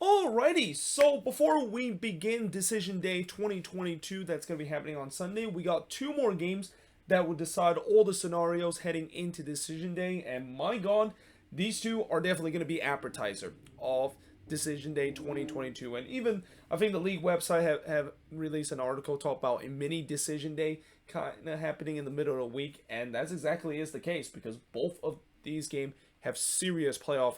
Alrighty, so before we begin Decision Day 2022 that's going to be happening on Sunday, we got two more games that will decide all the scenarios heading into Decision Day, and my god, these two are definitely going to be appetizer of Decision Day 2022. And even, I think the league website have released an article talk about a mini Decision Day kind of happening in the middle of the week, and that's exactly is the case because both of these games have serious playoff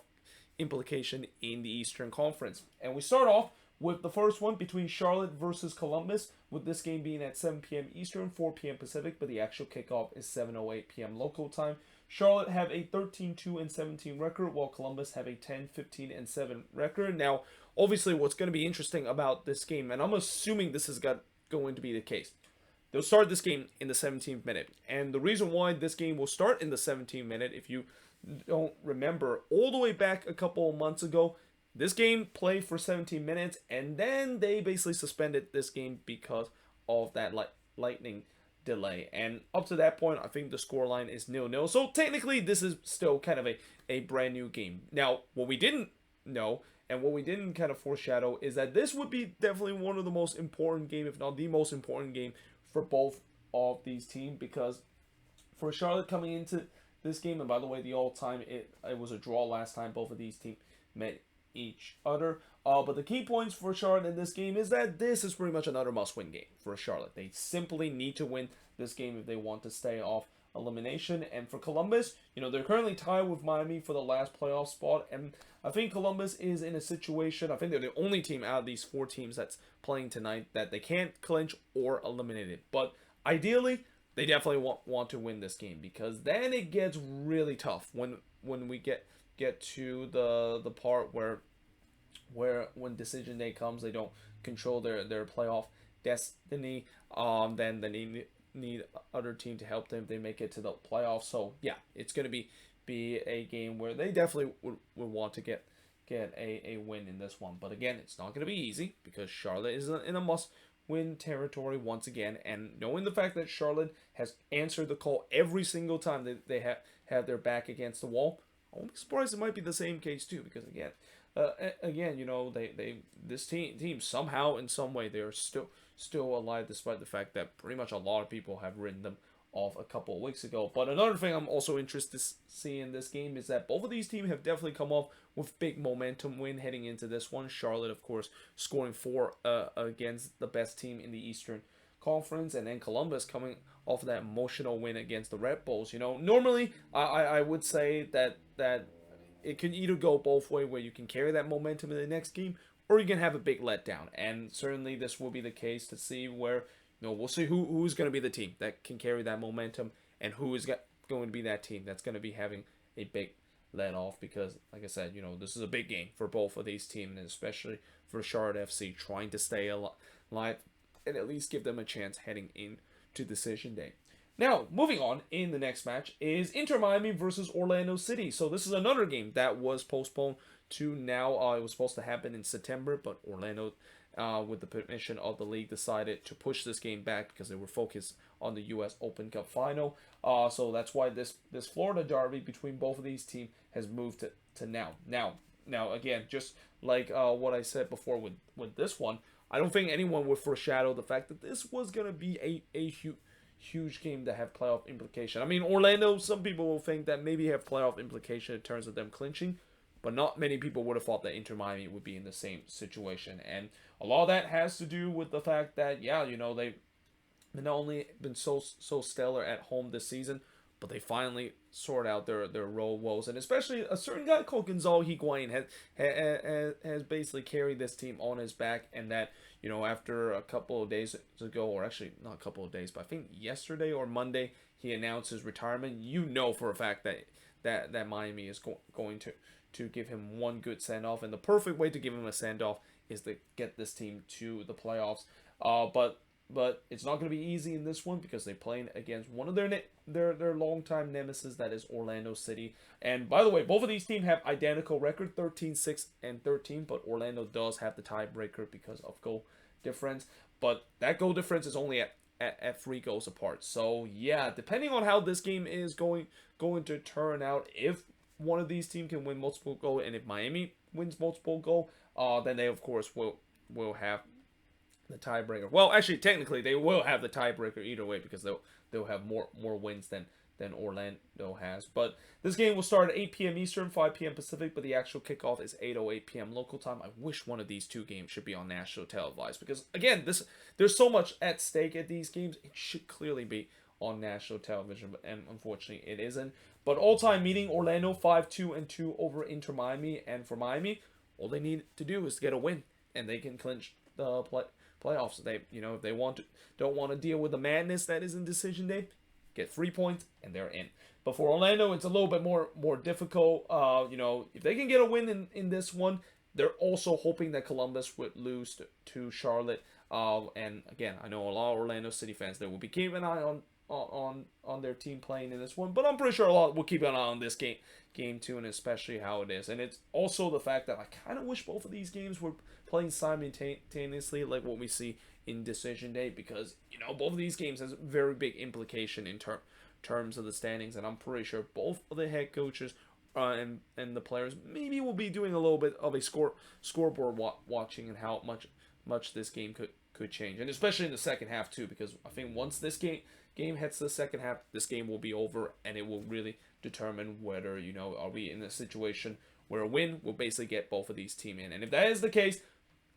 implication in the Eastern Conference. And we start off with the first one between Charlotte versus Columbus, with this game being at 7 p.m. Eastern, 4 p.m. Pacific, but the actual kickoff is 7:08 p.m. local time. Charlotte have a 13-2-17 record, while Columbus have a 10-15-7 record. Now, obviously, what's going to be interesting about this game, and I'm assuming this is going to be the case, they'll start this game in the 17th minute. And the reason why this game will start in the 17th minute, if you don't remember, all the way back a couple of months ago, this game played for 17 minutes, and then they basically suspended this game because of that lightning delay. And up to that point, I think the scoreline is 0-0. So technically, this is still kind of a brand new game. Now, what we didn't know, and what we didn't kind of foreshadow, is that this would be definitely one of the most important game, if not the most important game, for both of these teams, because for Charlotte coming into this game, and by the way, the all-time, it was a draw last time both of these teams met each other. But the key points for Charlotte in this game is that this is pretty much another must-win game for Charlotte. They simply need to win this game if they want to stay off elimination. And for Columbus, they're currently tied with Miami for the last playoff spot. And I think Columbus is in a situation, I think they're the only team out of these four teams that's playing tonight that they can't clinch or eliminate it. But ideally, they definitely want to win this game, because then it gets really tough when we get to the part where when decision day comes, they don't control their playoff destiny. Then they need other team to help them if they make it to the playoffs. So yeah, it's gonna be a game where they definitely would want to get a win in this one. But again, it's not gonna be easy because Charlotte is in a must-win territory once again, and knowing the fact that Charlotte has answered the call every single time that they have their back against the wall, I won't be surprised it might be the same case too. Because again, they this team somehow in some way they are still alive, despite the fact that pretty much a lot of people have written them off a couple of weeks ago. But another thing I'm also interested to see in this game is that both of these teams have definitely come off with big momentum win heading into this one. Charlotte, of course, scoring 4 against the best team in the Eastern Conference, and then Columbus coming off of that emotional win against the Red Bulls. Normally I would say that it can either go both ways, where you can carry that momentum in the next game, or you can have a big letdown. And certainly this will be the case to see where, we'll see who's going to be the team that can carry that momentum, and who is going to be that team that's going to be having a big let off. Because, like I said, this is a big game for both of these teams, and especially for Charlotte FC, trying to stay alive and at least give them a chance heading into Decision Day. Now, moving on, in the next match is Inter Miami versus Orlando City. So this is another game that was postponed to now. It was supposed to happen in September, but Orlando, with the permission of the league, decided to push this game back because they were focused on the U.S. Open Cup final. So that's why this Florida derby between both of these teams has moved to now. Now again, just like what I said before with this one, I don't think anyone would foreshadow the fact that this was going to be a huge game that have playoff implication. I mean, Orlando, some people will think that maybe have playoff implication in terms of them clinching, but not many people would have thought that Inter Miami would be in the same situation. And a lot of that has to do with the fact that, they've not only been so stellar at home this season, but they finally sort out their road woes. And especially a certain guy called Gonzalo Higuain has basically carried this team on his back. And that, after a couple of days ago, or actually not a couple of days, but I think yesterday or Monday, he announced his retirement. For a fact that Miami is going to give him one good send-off. And the perfect way to give him a send-off is to get this team to the playoffs. But it's not going to be easy in this one, because they're playing against one of their longtime nemesis, that is Orlando City. And by the way, both of these teams have identical record, 13-6-13, but Orlando does have the tiebreaker because of goal difference. But that goal difference is only at 3 goals apart. So yeah, depending on how this game is going to turn out, if one of these teams can win multiple goals, and if Miami wins multiple goal, then they of course will have the tiebreaker. Well, actually, technically, they will have the tiebreaker either way because they'll have more wins than Orlando has. But this game will start at 8 p.m. Eastern, 5 p.m. Pacific, but the actual kickoff is 8:08 p.m. local time. I wish one of these two games should be on national televised because again, there's so much at stake at these games. It should clearly be on national television, but and unfortunately it isn't. But all-time meeting Orlando 5-2 over Inter Miami, and for Miami, all they need to do is get a win, and they can clinch the playoffs. They, if they don't want to deal with the madness that is in decision day, get 3 points and they're in. But for Orlando, it's a little bit more difficult. If they can get a win in this one, they're also hoping that Columbus would lose to Charlotte. And again, I know a lot of Orlando City fans that will be keeping an eye on their team playing in this one, but I'm pretty sure a lot will keep an eye on this game too, and especially how it is. And it's also the fact that I kind of wish both of these games were playing simultaneously, like what we see in decision day, because both of these games has very big implication in terms of the standings, and I'm pretty sure both of the head coaches and the players maybe will be doing a little bit of a scoreboard watching and how much this game could change, and especially in the second half too, because I think once this game hits the second half, this game will be over, and it will really determine whether are we in a situation where a win will basically get both of these teams in, and if that is the case,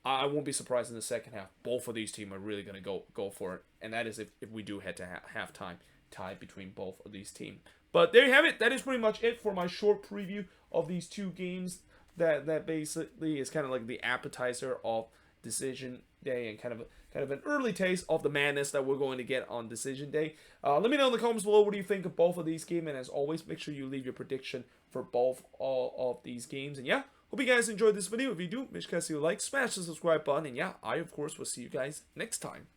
I won't be surprised in the second half both of these teams are really going to go for it, and that is if we do head to halftime tie between both of these teams. But there you have it. That is pretty much it for my short preview of these two games. That basically is kind of like the appetizer of decision day and kind of an early taste of the madness that we're going to get on decision day. Let me know in the comments below what do you think of both of these games, and as always, make sure you leave your prediction for both of these games. And yeah, hope you guys enjoyed this video. If you do, make sure you like, smash the subscribe button, and yeah, I of course will see you guys next time.